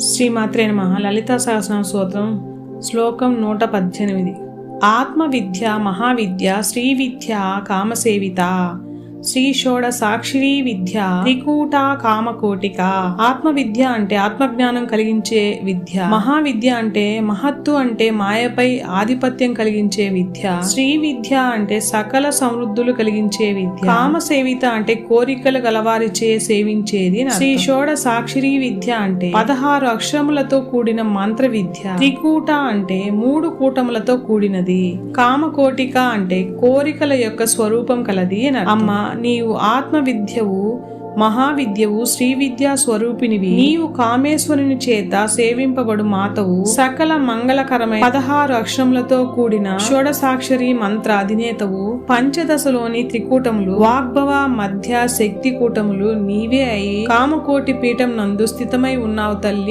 శ్రీమాత్రే నమః. లలితా సహస్రనామ స్తోత్రం శ్లోకం 118. ఆత్మ విద్య మహావిద్య శ్రీ విద్య కామసేవిత శ్రీ షోడసాక్షరీ విద్య త్రికూట కామకోటిక. ఆత్మ విద్య అంటే ఆత్మజ్ఞానం కలిగించే విద్య. మహావిద్య అంటే మహత్తు అంటే మాయపై ఆధిపత్యం కలిగించే విద్య. శ్రీ విద్య అంటే సకల సమృద్ధులు కలిగించే విద్య. కామసేవిత అంటే కోరికలు గలవారిచే సేవించేది. శ్రీ షోడసాక్షరీ విద్య అంటే 16 అక్షరములతో కూడిన మంత్ర విద్య. త్రికూట అంటే 3 కూటములతో కూడినది. కామకోటిక అంటే కోరికల యొక్క స్వరూపం కలది. అమ్మ, నీవు ఆత్మ విద్యవు మహావిద్యవు శ్రీ విద్యా స్వరూపినివి. నీవు కామేశ్వరుని చేత సేవింపబడు మాతవు. సకల మంగళకరమైన 16 అక్షరములతో కూడిన షోడసాక్షరి మంత్ర అధినేతవు. పంచదశలోని త్రికూటములు వాగ్భవ మధ్య శక్తి కూటములు నీవే అయి కామకోటి పీఠం నందు స్థితమై ఉన్నావు తల్లి.